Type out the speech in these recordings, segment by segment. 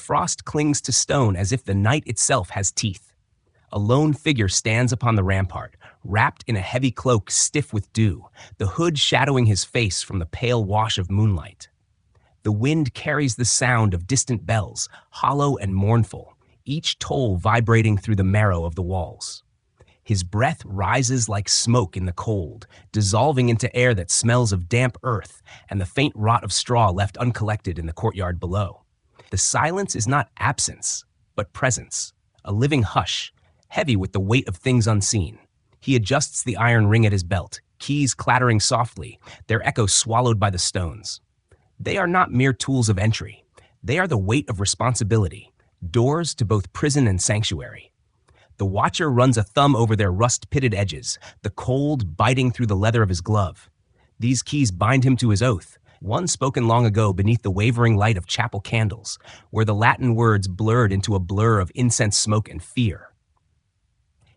frost clings to stone as if the night itself has teeth. A lone figure stands upon the rampart, wrapped in a heavy cloak stiff with dew, the hood shadowing his face from the pale wash of moonlight. The wind carries the sound of distant bells, hollow and mournful, each toll vibrating through the marrow of the walls. His breath rises like smoke in the cold, dissolving into air that smells of damp earth and the faint rot of straw left uncollected in the courtyard below. The silence is not absence, but presence, a living hush, heavy with the weight of things unseen. He adjusts the iron ring at his belt, keys clattering softly, their echo swallowed by the stones. They are not mere tools of entry. They are the weight of responsibility, doors to both prison and sanctuary. The watcher runs a thumb over their rust-pitted edges, the cold biting through the leather of his glove. These keys bind him to his oath, one spoken long ago beneath the wavering light of chapel candles, where the Latin words blurred into a blur of incense smoke and fear.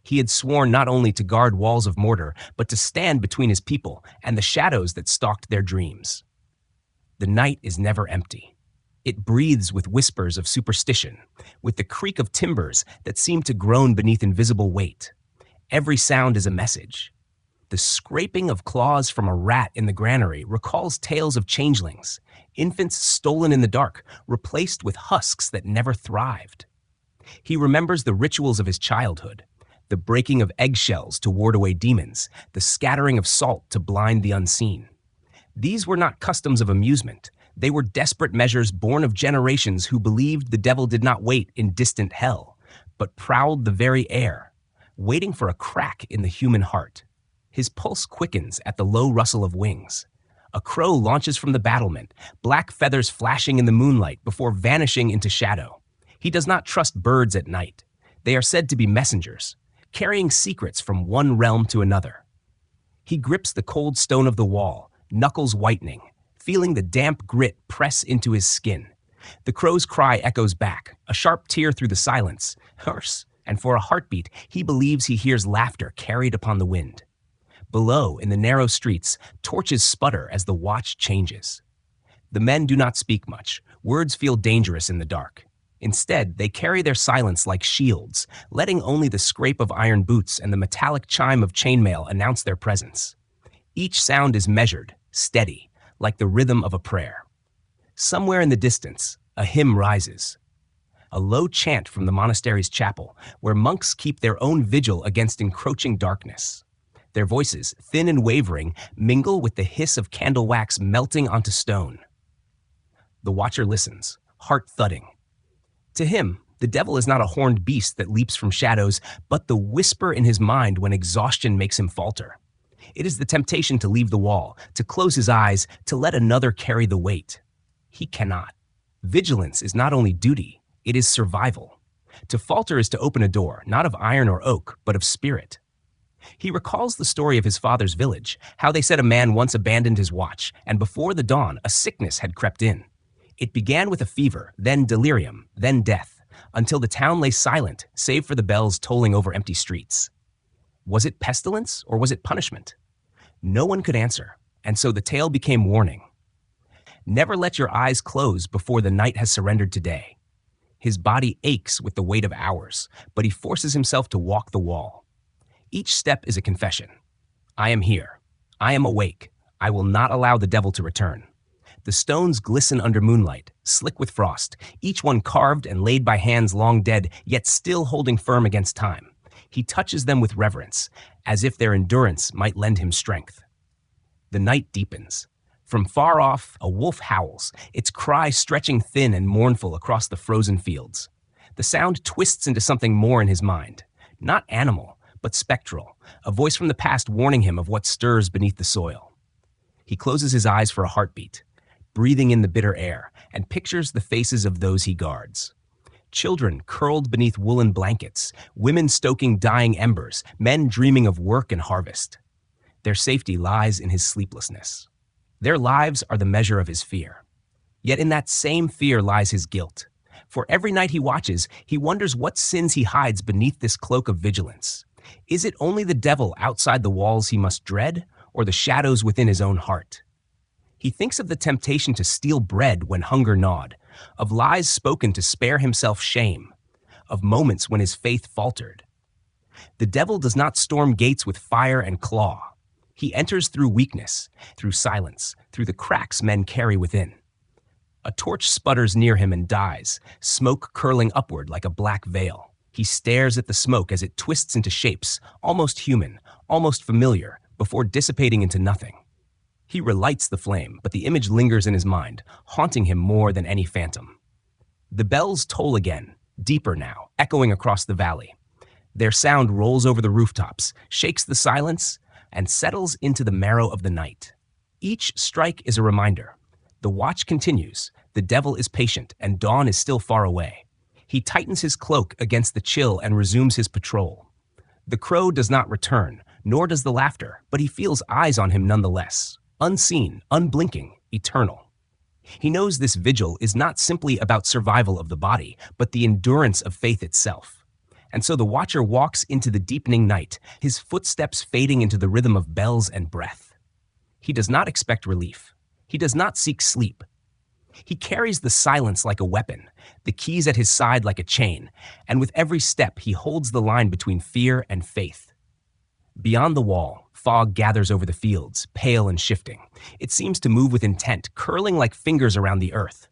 He had sworn not only to guard walls of mortar, but to stand between his people and the shadows that stalked their dreams. The night is never empty. It breathes with whispers of superstition, with the creak of timbers that seem to groan beneath invisible weight. Every sound is a message. The scraping of claws from a rat in the granary recalls tales of changelings, infants stolen in the dark, replaced with husks that never thrived. He remembers the rituals of his childhood, the breaking of eggshells to ward away demons, the scattering of salt to blind the unseen. These were not customs of amusement. They were desperate measures born of generations who believed the devil did not wait in distant hell, but prowled the very air, waiting for a crack in the human heart. His pulse quickens at the low rustle of wings. A crow launches from the battlement, black feathers flashing in the moonlight before vanishing into shadow. He does not trust birds at night. They are said to be messengers, carrying secrets from one realm to another. He grips the cold stone of the wall, knuckles whitening, feeling the damp grit press into his skin. The crow's cry echoes back, a sharp tear through the silence. Hoarse, and for a heartbeat, he believes he hears laughter carried upon the wind. Below, in the narrow streets, torches sputter as the watch changes. The men do not speak much. Words feel dangerous in the dark. Instead, they carry their silence like shields, letting only the scrape of iron boots and the metallic chime of chainmail announce their presence. Each sound is measured, steady, like the rhythm of a prayer. Somewhere in the distance, a hymn rises. A low chant from the monastery's chapel, where monks keep their own vigil against encroaching darkness. Their voices, thin and wavering, mingle with the hiss of candle wax melting onto stone. The watcher listens, heart thudding. To him, the devil is not a horned beast that leaps from shadows, but the whisper in his mind when exhaustion makes him falter. It is the temptation to leave the wall, to close his eyes, to let another carry the weight. He cannot. Vigilance is not only duty, it is survival. To falter is to open a door, not of iron or oak, but of spirit. He recalls the story of his father's village, how they said a man once abandoned his watch, and before the dawn, a sickness had crept in. It began with a fever, then delirium, then death, until the town lay silent, save for the bells tolling over empty streets. Was it pestilence or was it punishment? No one could answer, and so the tale became warning. Never let your eyes close before the night has surrendered to day. His body aches with the weight of hours, but he forces himself to walk the wall. Each step is a confession. I am here. I am awake. I will not allow the devil to return. The stones glisten under moonlight, slick with frost, each one carved and laid by hands long dead, yet still holding firm against time. He touches them with reverence, as if their endurance might lend him strength. The night deepens. From far off, a wolf howls, its cry stretching thin and mournful across the frozen fields. The sound twists into something more in his mind. Not animal, but spectral, a voice from the past warning him of what stirs beneath the soil. He closes his eyes for a heartbeat, breathing in the bitter air, and pictures the faces of those he guards. Children curled beneath woolen blankets, women stoking dying embers, men dreaming of work and harvest. Their safety lies in his sleeplessness. Their lives are the measure of his fear. Yet in that same fear lies his guilt. For every night he watches, he wonders what sins he hides beneath this cloak of vigilance. Is it only the devil outside the walls he must dread, or the shadows within his own heart? He thinks of the temptation to steal bread when hunger gnawed, of lies spoken to spare himself shame, of moments when his faith faltered. The devil does not storm gates with fire and claw. He enters through weakness, through silence, through the cracks men carry within. A torch sputters near him and dies, smoke curling upward like a black veil. He stares at the smoke as it twists into shapes, almost human, almost familiar, before dissipating into nothing. He relights the flame, but the image lingers in his mind, haunting him more than any phantom. The bells toll again, deeper now, echoing across the valley. Their sound rolls over the rooftops, shakes the silence, and settles into the marrow of the night. Each strike is a reminder. The watch continues, the devil is patient, and dawn is still far away. He tightens his cloak against the chill and resumes his patrol. The crow does not return, nor does the laughter, but he feels eyes on him nonetheless. Unseen, unblinking, eternal. He knows this vigil is not simply about survival of the body, but the endurance of faith itself. And so the watcher walks into the deepening night, his footsteps fading into the rhythm of bells and breath. He does not expect relief. He does not seek sleep. He carries the silence like a weapon, the keys at his side like a chain, and with every step he holds the line between fear and faith. Beyond the wall, fog gathers over the fields, pale and shifting. It seems to move with intent, curling like fingers around the earth.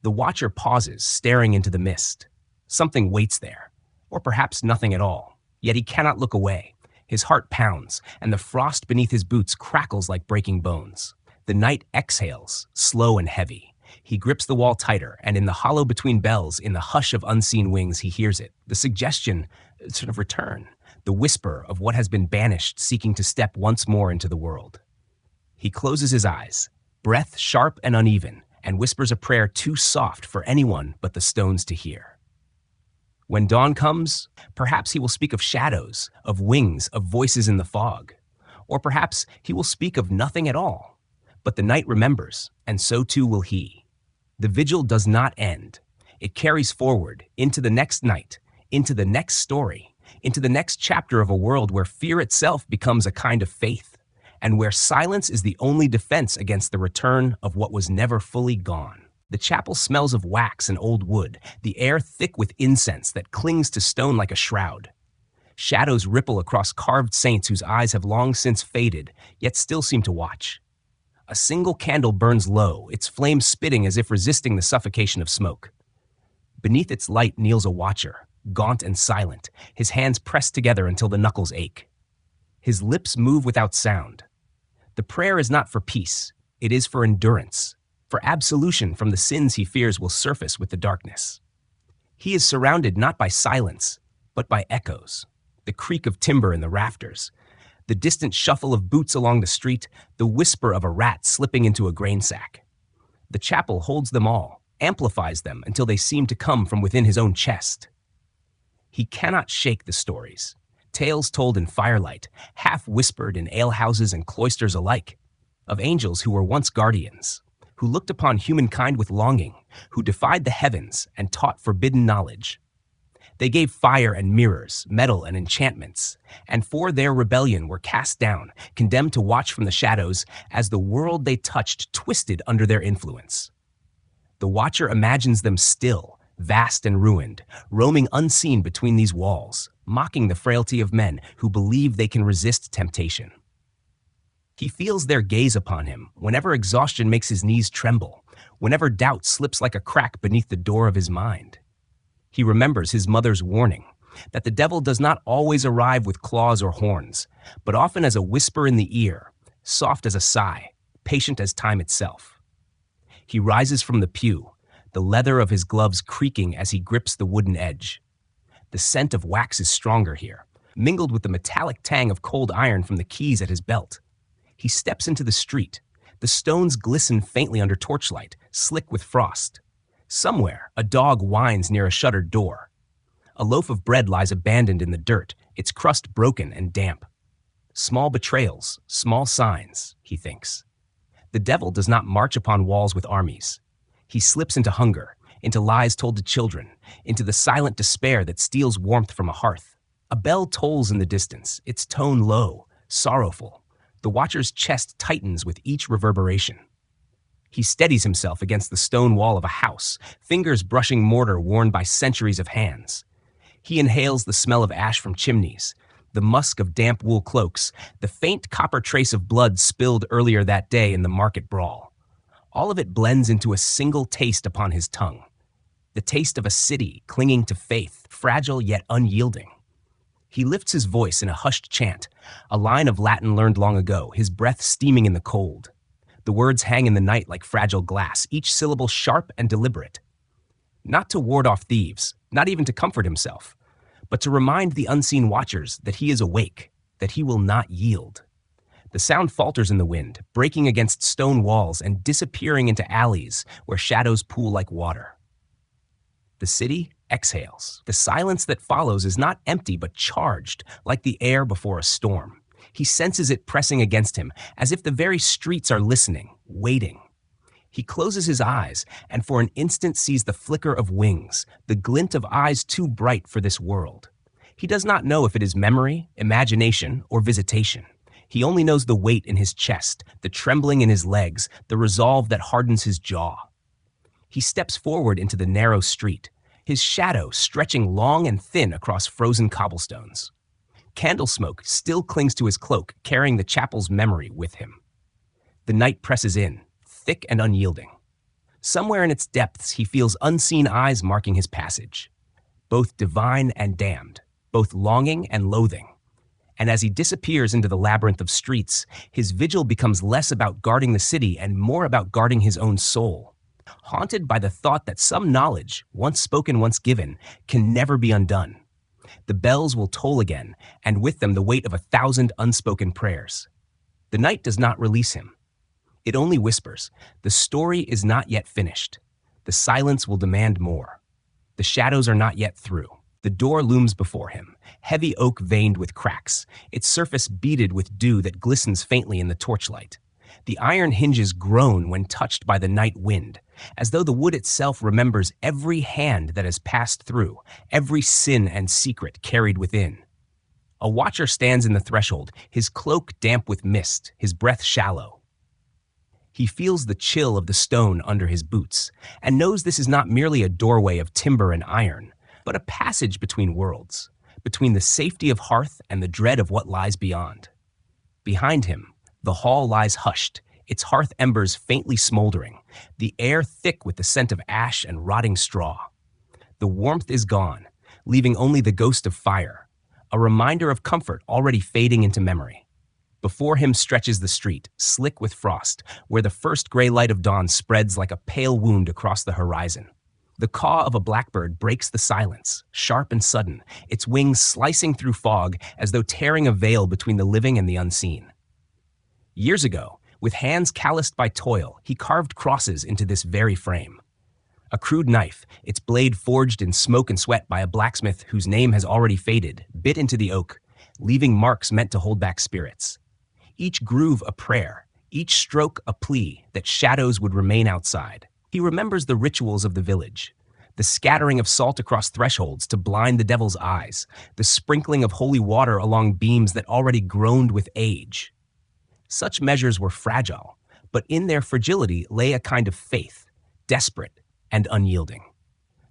The watcher pauses, staring into the mist. Something waits there, or perhaps nothing at all. Yet he cannot look away. His heart pounds, and the frost beneath his boots crackles like breaking bones. The night exhales, slow and heavy. He grips the wall tighter, and in the hollow between bells, in the hush of unseen wings, he hears it. The suggestion, sort of return. The whisper of what has been banished seeking to step once more into the world. He closes his eyes, breath sharp and uneven, and whispers a prayer too soft for anyone but the stones to hear. When dawn comes, perhaps he will speak of shadows, of wings, of voices in the fog. Or perhaps he will speak of nothing at all. But the night remembers, and so too will he. The vigil does not end. It carries forward into the next night, into the next story, into the next chapter of a world where fear itself becomes a kind of faith, and where silence is the only defense against the return of what was never fully gone. The chapel smells of wax and old wood, the air thick with incense that clings to stone like a shroud. Shadows ripple across carved saints whose eyes have long since faded, yet still seem to watch. A single candle burns low, its flame spitting as if resisting the suffocation of smoke. Beneath its light kneels a watcher, gaunt and silent, his hands pressed together until the knuckles ache. His lips move without sound. The prayer is not for peace, it is for endurance, for absolution from the sins he fears will surface with the darkness. He is surrounded not by silence, but by echoes, the creak of timber in the rafters, the distant shuffle of boots along the street, the whisper of a rat slipping into a grain sack. The chapel holds them all, amplifies them until they seem to come from within his own chest. He cannot shake the stories, tales told in firelight, half-whispered in alehouses and cloisters alike, of angels who were once guardians, who looked upon humankind with longing, who defied the heavens and taught forbidden knowledge. They gave fire and mirrors, metal and enchantments, and for their rebellion were cast down, condemned to watch from the shadows as the world they touched twisted under their influence. The watcher imagines them still, vast and ruined, roaming unseen between these walls, mocking the frailty of men who believe they can resist temptation. He feels their gaze upon him whenever exhaustion makes his knees tremble, whenever doubt slips like a crack beneath the door of his mind. He remembers his mother's warning that the devil does not always arrive with claws or horns, but often as a whisper in the ear, soft as a sigh, patient as time itself. He rises from the pew, the leather of his gloves creaking as he grips the wooden edge. The scent of wax is stronger here, mingled with the metallic tang of cold iron from the keys at his belt. He steps into the street. The stones glisten faintly under torchlight, slick with frost. Somewhere, a dog whines near a shuttered door. A loaf of bread lies abandoned in the dirt, its crust broken and damp. Small betrayals, small signs, he thinks. The devil does not march upon walls with armies. He slips into hunger, into lies told to children, into the silent despair that steals warmth from a hearth. A bell tolls in the distance, its tone low, sorrowful. The watcher's chest tightens with each reverberation. He steadies himself against the stone wall of a house, fingers brushing mortar worn by centuries of hands. He inhales the smell of ash from chimneys, the musk of damp wool cloaks, the faint copper trace of blood spilled earlier that day in the market brawl. All of it blends into a single taste upon his tongue. The taste of a city clinging to faith, fragile yet unyielding. He lifts his voice in a hushed chant, a line of Latin learned long ago, his breath steaming in the cold. The words hang in the night like fragile glass, each syllable sharp and deliberate. Not to ward off thieves, not even to comfort himself, but to remind the unseen watchers that he is awake, that he will not yield. The sound falters in the wind, breaking against stone walls and disappearing into alleys where shadows pool like water. The city exhales. The silence that follows is not empty but charged, like the air before a storm. He senses it pressing against him, as if the very streets are listening, waiting. He closes his eyes and for an instant sees the flicker of wings, the glint of eyes too bright for this world. He does not know if it is memory, imagination, or visitation. He only knows the weight in his chest, the trembling in his legs, the resolve that hardens his jaw. He steps forward into the narrow street, his shadow stretching long and thin across frozen cobblestones. Candle smoke still clings to his cloak, carrying the chapel's memory with him. The night presses in, thick and unyielding. Somewhere in its depths, he feels unseen eyes marking his passage, both divine and damned, both longing and loathing. And as he disappears into the labyrinth of streets, his vigil becomes less about guarding the city and more about guarding his own soul. Haunted by the thought that some knowledge, once spoken, once given, can never be undone. The bells will toll again, and with them the weight of 1,000 unspoken prayers. The night does not release him. It only whispers, the story is not yet finished. The silence will demand more. The shadows are not yet through. The door looms before him, heavy oak veined with cracks, its surface beaded with dew that glistens faintly in the torchlight. The iron hinges groan when touched by the night wind, as though the wood itself remembers every hand that has passed through, every sin and secret carried within. A watcher stands in the threshold, his cloak damp with mist, his breath shallow. He feels the chill of the stone under his boots, and knows this is not merely a doorway of timber and iron, but a passage between worlds, between the safety of hearth and the dread of what lies beyond. Behind him, the hall lies hushed, its hearth embers faintly smoldering, the air thick with the scent of ash and rotting straw. The warmth is gone, leaving only the ghost of fire, a reminder of comfort already fading into memory. Before him stretches the street, slick with frost, where the first gray light of dawn spreads like a pale wound across the horizon. The caw of a blackbird breaks the silence, sharp and sudden, its wings slicing through fog as though tearing a veil between the living and the unseen. Years ago, with hands calloused by toil, he carved crosses into this very frame. A crude knife, its blade forged in smoke and sweat by a blacksmith whose name has already faded, bit into the oak, leaving marks meant to hold back spirits. Each groove a prayer, each stroke a plea that shadows would remain outside. He remembers the rituals of the village, the scattering of salt across thresholds to blind the devil's eyes, the sprinkling of holy water along beams that already groaned with age. Such measures were fragile, but in their fragility lay a kind of faith, desperate and unyielding.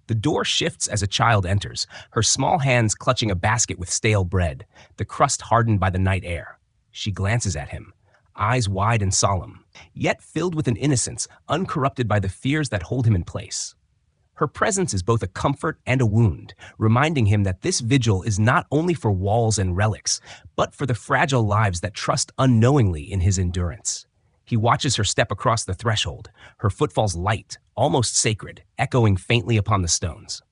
The door shifts as a child enters, her small hands clutching a basket with stale bread, the crust hardened by the night air. She glances at him, eyes wide and solemn, yet filled with an innocence uncorrupted by the fears that hold him in place. Her presence is both a comfort and a wound, reminding him that this vigil is not only for walls and relics, but for the fragile lives that trust unknowingly in his endurance. He watches her step across the threshold, her footfalls light, almost sacred, echoing faintly upon the stones.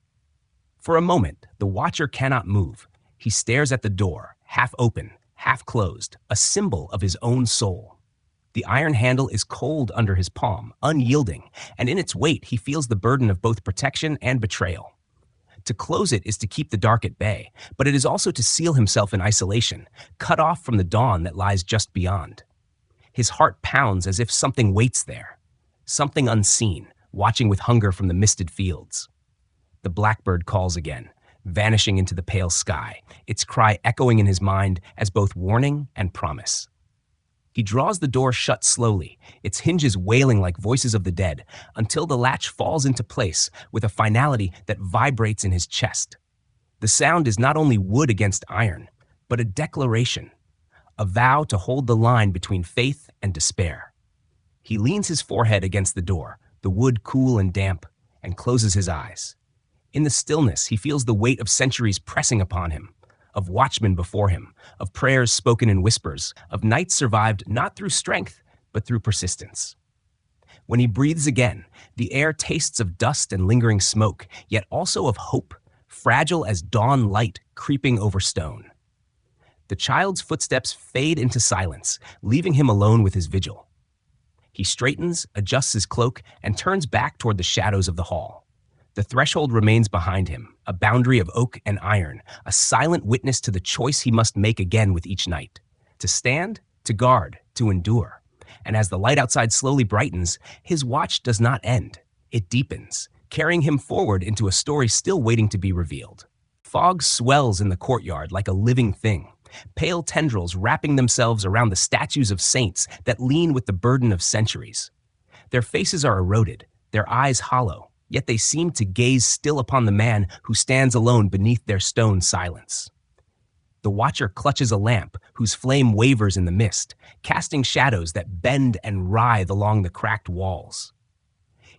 For a moment, the watcher cannot move. He stares at the door, half open, half closed, a symbol of his own soul. The iron handle is cold under his palm, unyielding, and in its weight he feels the burden of both protection and betrayal. To close it is to keep the dark at bay, but it is also to seal himself in isolation, cut off from the dawn that lies just beyond. His heart pounds as if something waits there, something unseen, watching with hunger from the misted fields. The blackbird calls again, vanishing into the pale sky, its cry echoing in his mind as both warning and promise. He draws the door shut slowly, its hinges wailing like voices of the dead, until the latch falls into place with a finality that vibrates in his chest. The sound is not only wood against iron, but a declaration, a vow to hold the line between faith and despair. He leans his forehead against the door, the wood cool and damp, and closes his eyes. In the stillness, he feels the weight of centuries pressing upon him, of watchmen before him, of prayers spoken in whispers, of nights survived not through strength, but through persistence. When he breathes again, the air tastes of dust and lingering smoke, yet also of hope, fragile as dawn light creeping over stone. The child's footsteps fade into silence, leaving him alone with his vigil. He straightens, adjusts his cloak, and turns back toward the shadows of the hall. The threshold remains behind him, a boundary of oak and iron, a silent witness to the choice he must make again with each night. To stand, to guard, to endure. And as the light outside slowly brightens, his watch does not end. It deepens, carrying him forward into a story still waiting to be revealed. Fog swells in the courtyard like a living thing, pale tendrils wrapping themselves around the statues of saints that lean with the burden of centuries. Their faces are eroded, their eyes hollow, yet they seem to gaze still upon the man who stands alone beneath their stone silence. The watcher clutches a lamp whose flame wavers in the mist, casting shadows that bend and writhe along the cracked walls.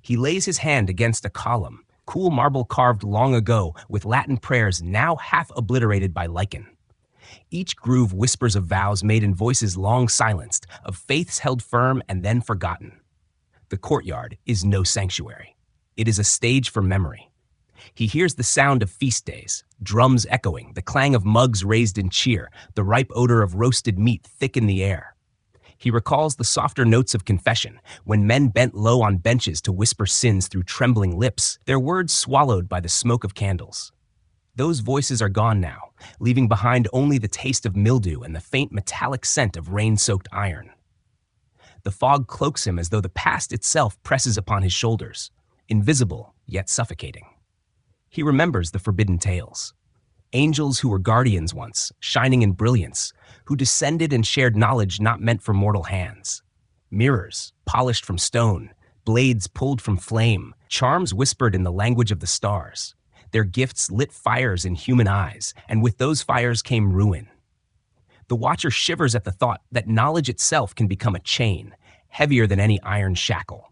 He lays his hand against a column, cool marble carved long ago with Latin prayers now half obliterated by lichen. Each groove whispers of vows made in voices long silenced, of faiths held firm and then forgotten. The courtyard is no sanctuary. It is a stage for memory. He hears the sound of feast days, drums echoing, the clang of mugs raised in cheer, the ripe odor of roasted meat thick in the air. He recalls the softer notes of confession, when men bent low on benches to whisper sins through trembling lips, their words swallowed by the smoke of candles. Those voices are gone now, leaving behind only the taste of mildew and the faint metallic scent of rain-soaked iron. The fog cloaks him as though the past itself presses upon his shoulders, invisible yet suffocating. He remembers the forbidden tales. Angels who were guardians once, shining in brilliance, who descended and shared knowledge not meant for mortal hands. Mirrors, polished from stone, blades pulled from flame, charms whispered in the language of the stars. Their gifts lit fires in human eyes, and with those fires came ruin. The watcher shivers at the thought that knowledge itself can become a chain, heavier than any iron shackle.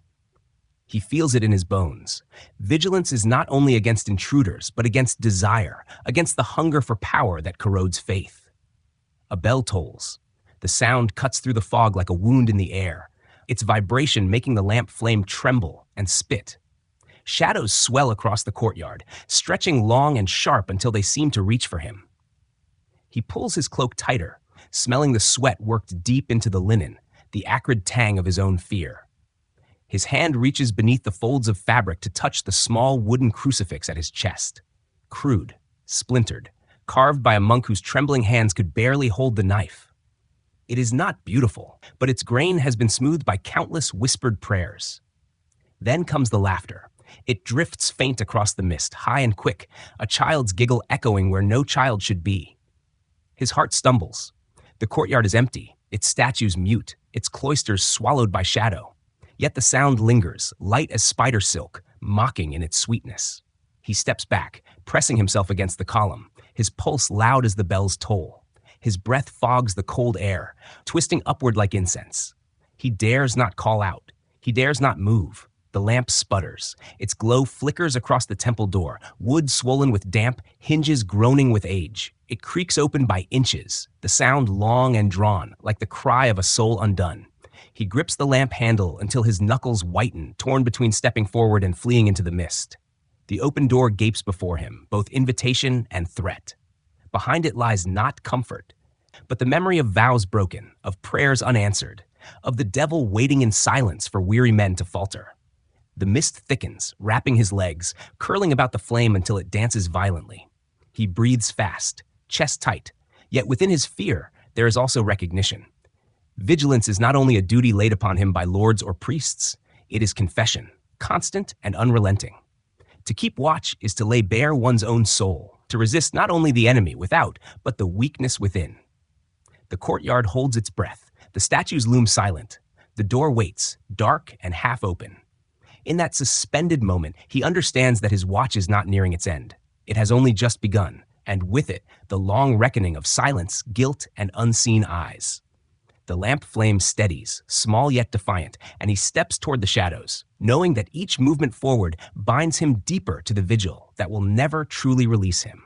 He feels it in his bones. Vigilance is not only against intruders, but against desire, against the hunger for power that corrodes faith. A bell tolls. The sound cuts through the fog like a wound in the air, its vibration making the lamp flame tremble and spit. Shadows swell across the courtyard, stretching long and sharp until they seem to reach for him. He pulls his cloak tighter, smelling the sweat worked deep into the linen, the acrid tang of his own fear. His hand reaches beneath the folds of fabric to touch the small wooden crucifix at his chest. Crude, splintered, carved by a monk whose trembling hands could barely hold the knife. It is not beautiful, but its grain has been smoothed by countless whispered prayers. Then comes the laughter. It drifts faint across the mist, high and quick, a child's giggle echoing where no child should be. His heart stumbles. The courtyard is empty, its statues mute, its cloisters swallowed by shadow. Yet the sound lingers, light as spider silk, mocking in its sweetness. He steps back, pressing himself against the column, his pulse loud as the bell's toll. His breath fogs the cold air, twisting upward like incense. He dares not call out. He dares not move. The lamp sputters. Its glow flickers across the temple door, wood swollen with damp, hinges groaning with age. It creaks open by inches, the sound long and drawn, like the cry of a soul undone. He grips the lamp handle until his knuckles whiten, torn between stepping forward and fleeing into the mist. The open door gapes before him, both invitation and threat. Behind it lies not comfort, but the memory of vows broken, of prayers unanswered, of the devil waiting in silence for weary men to falter. The mist thickens, wrapping his legs, curling about the flame until it dances violently. He breathes fast, chest tight, yet within his fear, there is also recognition. Vigilance is not only a duty laid upon him by lords or priests, it is confession, constant and unrelenting. To keep watch is to lay bare one's own soul, to resist not only the enemy without, but the weakness within. The courtyard holds its breath, The statues loom silent. The door waits, dark and half open. In that suspended moment, he understands that his watch is not nearing its end. It has only just begun, and with it, the long reckoning of silence, guilt, and unseen eyes. The lamp flame steadies, small yet defiant, and he steps toward the shadows, knowing that each movement forward binds him deeper to the vigil that will never truly release him.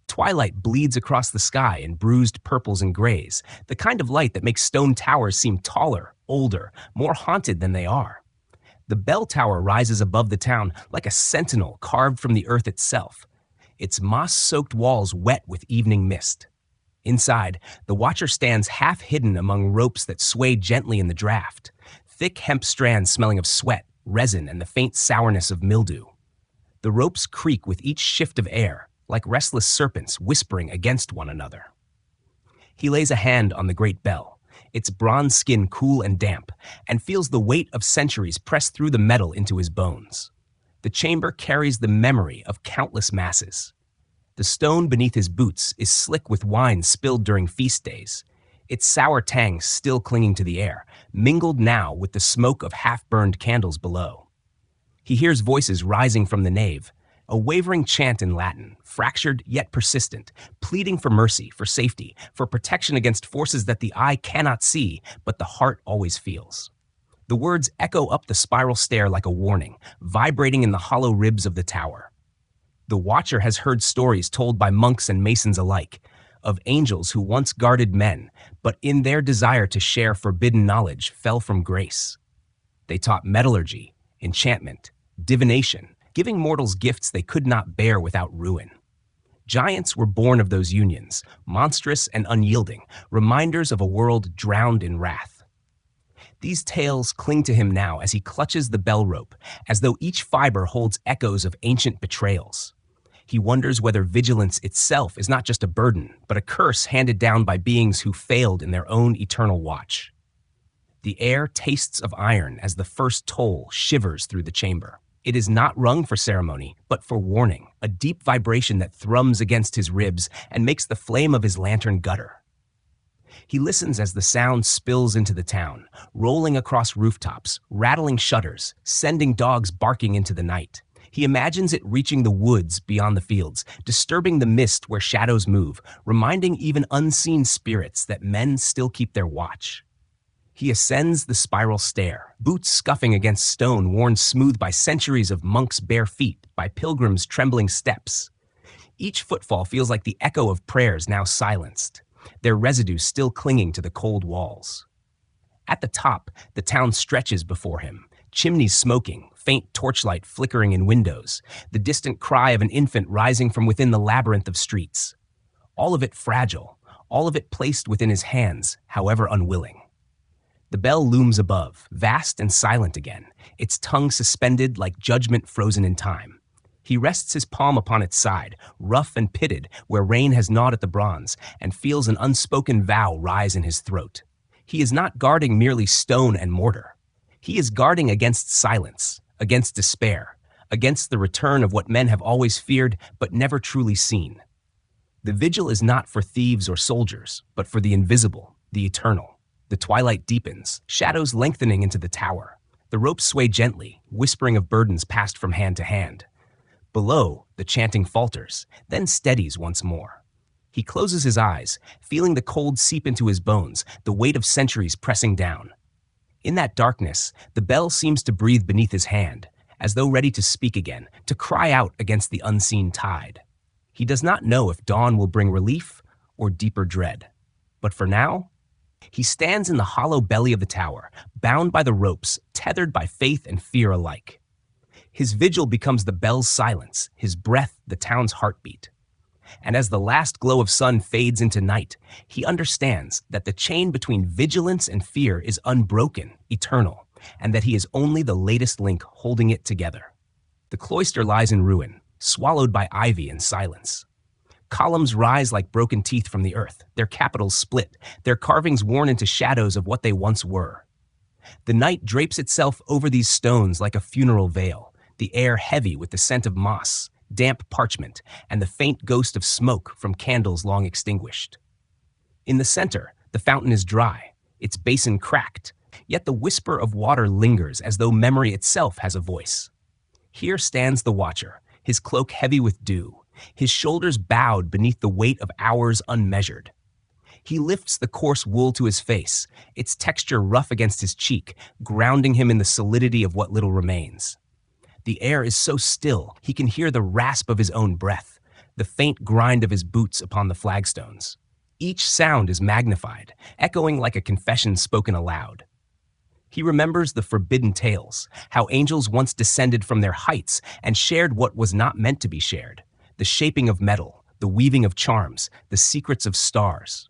Twilight bleeds across the sky in bruised purples and grays, the kind of light that makes stone towers seem taller, older, more haunted than they are. The bell tower rises above the town like a sentinel carved from the earth itself, its moss-soaked walls wet with evening mist. Inside, the watcher stands half hidden among ropes that sway gently in the draft, thick hemp strands smelling of sweat, resin, and the faint sourness of mildew. The ropes creak with each shift of air, like restless serpents whispering against one another. He lays a hand on the great bell, its bronze skin cool and damp, and feels the weight of centuries press through the metal into his bones. The chamber carries the memory of countless masses. The stone beneath his boots is slick with wine spilled during feast days, its sour tang still clinging to the air, mingled now with the smoke of half-burned candles below. He hears voices rising from the nave, a wavering chant in Latin, fractured yet persistent, pleading for mercy, for safety, for protection against forces that the eye cannot see, but the heart always feels. The words echo up the spiral stair like a warning, vibrating in the hollow ribs of the tower. The watcher has heard stories told by monks and masons alike, of angels who once guarded men, but in their desire to share forbidden knowledge fell from grace. They taught metallurgy, enchantment, divination, giving mortals gifts they could not bear without ruin. Giants were born of those unions, monstrous and unyielding, reminders of a world drowned in wrath. These tales cling to him now as he clutches the bell rope, as though each fiber holds echoes of ancient betrayals. He wonders whether vigilance itself is not just a burden, but a curse handed down by beings who failed in their own eternal watch. The air tastes of iron as the first toll shivers through the chamber. It is not rung for ceremony, but for warning, a deep vibration that thrums against his ribs and makes the flame of his lantern gutter. He listens as the sound spills into the town, rolling across rooftops, rattling shutters, sending dogs barking into the night. He imagines it reaching the woods beyond the fields, disturbing the mist where shadows move, reminding even unseen spirits that men still keep their watch. He ascends the spiral stair, boots scuffing against stone worn smooth by centuries of monks' bare feet, by pilgrims' trembling steps. Each footfall feels like the echo of prayers now silenced, their residue still clinging to the cold walls. At the top, the town stretches before him, chimneys smoking, faint torchlight flickering in windows, the distant cry of an infant rising from within the labyrinth of streets. All of it fragile, all of it placed within his hands, however unwilling. The bell looms above, vast and silent again, its tongue suspended like judgment frozen in time. He rests his palm upon its side, rough and pitted where rain has gnawed at the bronze, and feels an unspoken vow rise in his throat. He is not guarding merely stone and mortar. He is guarding against silence, against despair, against the return of what men have always feared but never truly seen. The vigil is not for thieves or soldiers, but for the invisible, the eternal. The twilight deepens, shadows lengthening into the tower. The ropes sway gently, whispering of burdens passed from hand to hand. Below, the chanting falters, then steadies once more. He closes his eyes, feeling the cold seep into his bones, the weight of centuries pressing down. In that darkness, the bell seems to breathe beneath his hand, as though ready to speak again, to cry out against the unseen tide. He does not know if dawn will bring relief or deeper dread. But for now, he stands in the hollow belly of the tower, bound by the ropes, tethered by faith and fear alike. His vigil becomes the bell's silence, his breath the town's heartbeat. And as the last glow of sun fades into night, he understands that the chain between vigilance and fear is unbroken, eternal, and that he is only the latest link holding it together. The cloister lies in ruin, swallowed by ivy and silence. Columns rise like broken teeth from the earth, their capitals split, their carvings worn into shadows of what they once were. The night drapes itself over these stones like a funeral veil, the air heavy with the scent of moss, damp parchment, and the faint ghost of smoke from candles long extinguished. In the center, the fountain is dry, its basin cracked, yet the whisper of water lingers as though memory itself has a voice. Here stands the watcher, his cloak heavy with dew, his shoulders bowed beneath the weight of hours unmeasured. He lifts the coarse wool to his face, its texture rough against his cheek, grounding him in the solidity of what little remains. The air is so still, he can hear the rasp of his own breath, the faint grind of his boots upon the flagstones. Each sound is magnified, echoing like a confession spoken aloud. He remembers the forbidden tales, how angels once descended from their heights and shared what was not meant to be shared, the shaping of metal, the weaving of charms, the secrets of stars.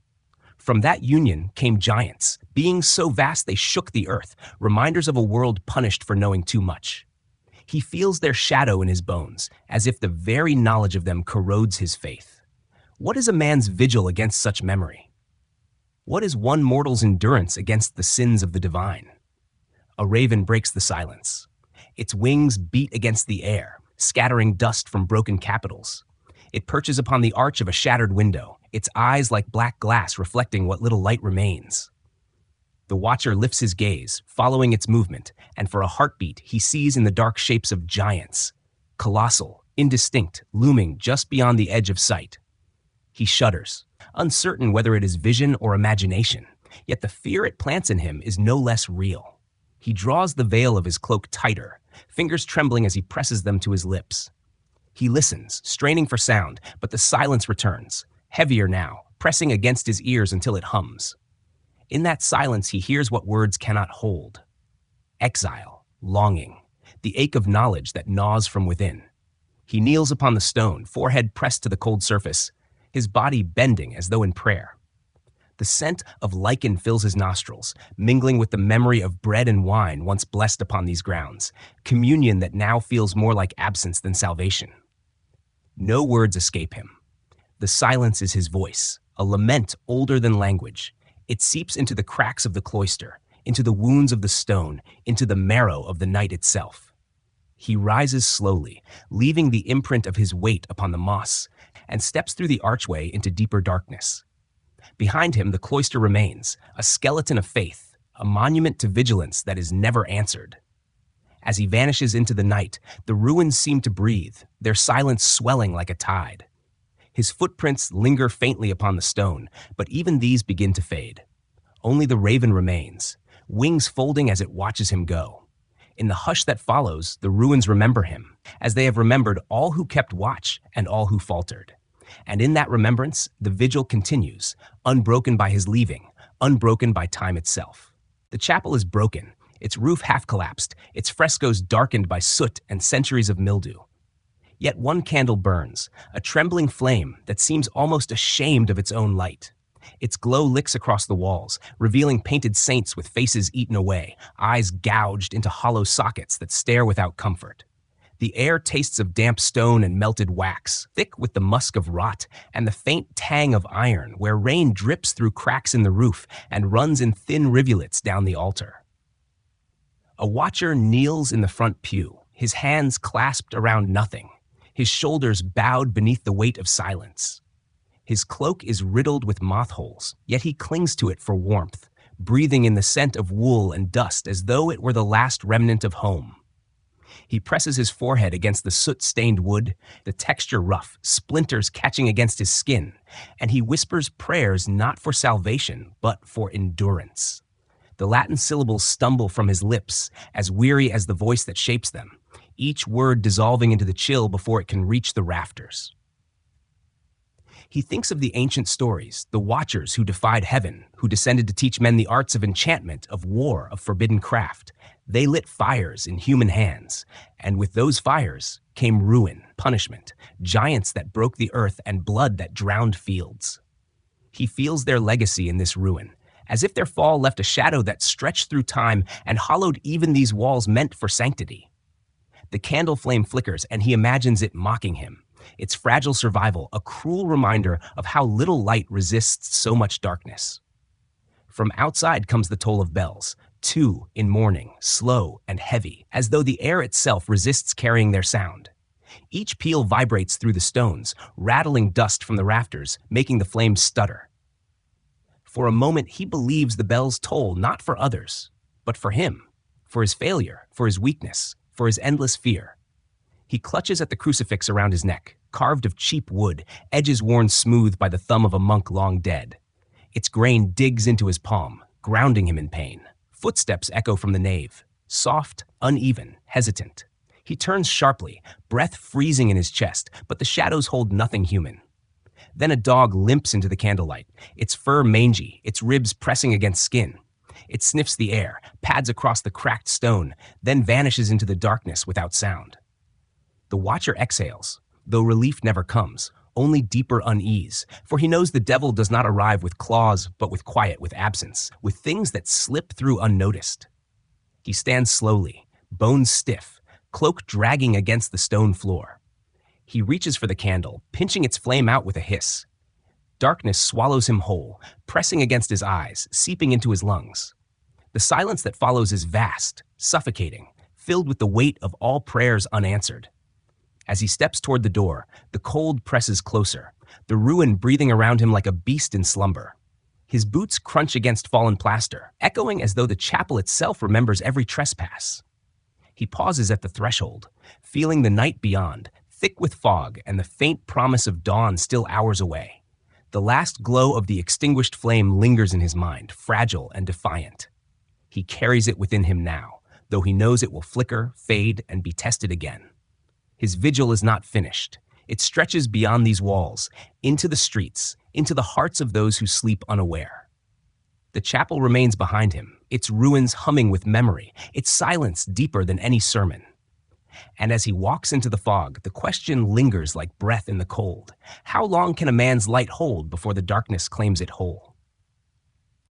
From that union came giants, beings so vast they shook the earth, reminders of a world punished for knowing too much. He feels their shadow in his bones, as if the very knowledge of them corrodes his faith. What is a man's vigil against such memory? What is one mortal's endurance against the sins of the divine? A raven breaks the silence. Its wings beat against the air, scattering dust from broken capitals. It perches upon the arch of a shattered window, its eyes like black glass reflecting what little light remains. The watcher lifts his gaze, following its movement, and for a heartbeat he sees in the dark shapes of giants, colossal, indistinct, looming just beyond the edge of sight. He shudders, uncertain whether it is vision or imagination, yet the fear it plants in him is no less real. He draws the veil of his cloak tighter, fingers trembling as he presses them to his lips. He listens, straining for sound, but the silence returns, heavier now, pressing against his ears until it hums. In that silence he hears what words cannot hold. Exile, longing, the ache of knowledge that gnaws from within. He kneels upon the stone, forehead pressed to the cold surface, his body bending as though in prayer. The scent of lichen fills his nostrils, mingling with the memory of bread and wine once blessed upon these grounds, communion that now feels more like absence than salvation. No words escape him. The silence is his voice, a lament older than language. It seeps into the cracks of the cloister, into the wounds of the stone, into the marrow of the night itself. He rises slowly, leaving the imprint of his weight upon the moss, and steps through the archway into deeper darkness. Behind him, the cloister remains, a skeleton of faith, a monument to vigilance that is never answered. As he vanishes into the night, the ruins seem to breathe, their silence swelling like a tide. His footprints linger faintly upon the stone, but even these begin to fade. Only the raven remains, wings folding as it watches him go. In the hush that follows, the ruins remember him, as they have remembered all who kept watch and all who faltered. And in that remembrance, the vigil continues, unbroken by his leaving, unbroken by time itself. The chapel is broken, its roof half collapsed, its frescoes darkened by soot and centuries of mildew. Yet one candle burns, a trembling flame that seems almost ashamed of its own light. Its glow licks across the walls, revealing painted saints with faces eaten away, eyes gouged into hollow sockets that stare without comfort. The air tastes of damp stone and melted wax, thick with the musk of rot and the faint tang of iron, where rain drips through cracks in the roof and runs in thin rivulets down the altar. A watcher kneels in the front pew, his hands clasped around nothing, his shoulders bowed beneath the weight of silence. His cloak is riddled with moth holes, yet he clings to it for warmth, breathing in the scent of wool and dust as though it were the last remnant of home. He presses his forehead against the soot-stained wood, the texture rough, splinters catching against his skin, and he whispers prayers not for salvation, but for endurance. The Latin syllables stumble from his lips, as weary as the voice that shapes them, each word dissolving into the chill before it can reach the rafters. He thinks of the ancient stories, the watchers who defied heaven, who descended to teach men the arts of enchantment, of war, of forbidden craft. They lit fires in human hands, and with those fires came ruin, punishment, giants that broke the earth and blood that drowned fields. He feels their legacy in this ruin, as if their fall left a shadow that stretched through time and hollowed even these walls meant for sanctity. The candle flame flickers, and he imagines it mocking him, its fragile survival a cruel reminder of how little light resists so much darkness. From outside comes the toll of bells, 2 in mourning, slow and heavy, as though the air itself resists carrying their sound. Each peal vibrates through the stones, rattling dust from the rafters, making the flames stutter. For a moment, he believes the bells toll not for others, but for him, for his failure, for his weakness, for his endless fear. He clutches at the crucifix around his neck, carved of cheap wood, edges worn smooth by the thumb of a monk long dead. Its grain digs into his palm, grounding him in pain. Footsteps echo from the nave, soft, uneven, hesitant. He turns sharply, breath freezing in his chest, but the shadows hold nothing human. Then a dog limps into the candlelight, its fur mangy, its ribs pressing against skin. It sniffs the air, pads across the cracked stone, then vanishes into the darkness without sound. The watcher exhales, though relief never comes, only deeper unease, for he knows the devil does not arrive with claws, but with quiet, with absence, with things that slip through unnoticed. He stands slowly, bones stiff, cloak dragging against the stone floor. He reaches for the candle, pinching its flame out with a hiss. Darkness swallows him whole, pressing against his eyes, seeping into his lungs. The silence that follows is vast, suffocating, filled with the weight of all prayers unanswered. As he steps toward the door, the cold presses closer, the ruin breathing around him like a beast in slumber. His boots crunch against fallen plaster, echoing as though the chapel itself remembers every trespass. He pauses at the threshold, feeling the night beyond, thick with fog and the faint promise of dawn still hours away. The last glow of the extinguished flame lingers in his mind, fragile and defiant. He carries it within him now, though he knows it will flicker, fade, and be tested again. His vigil is not finished. It stretches beyond these walls, into the streets, into the hearts of those who sleep unaware. The chapel remains behind him, its ruins humming with memory, its silence deeper than any sermon. And as he walks into the fog, the question lingers like breath in the cold. How long can a man's light hold before the darkness claims it whole?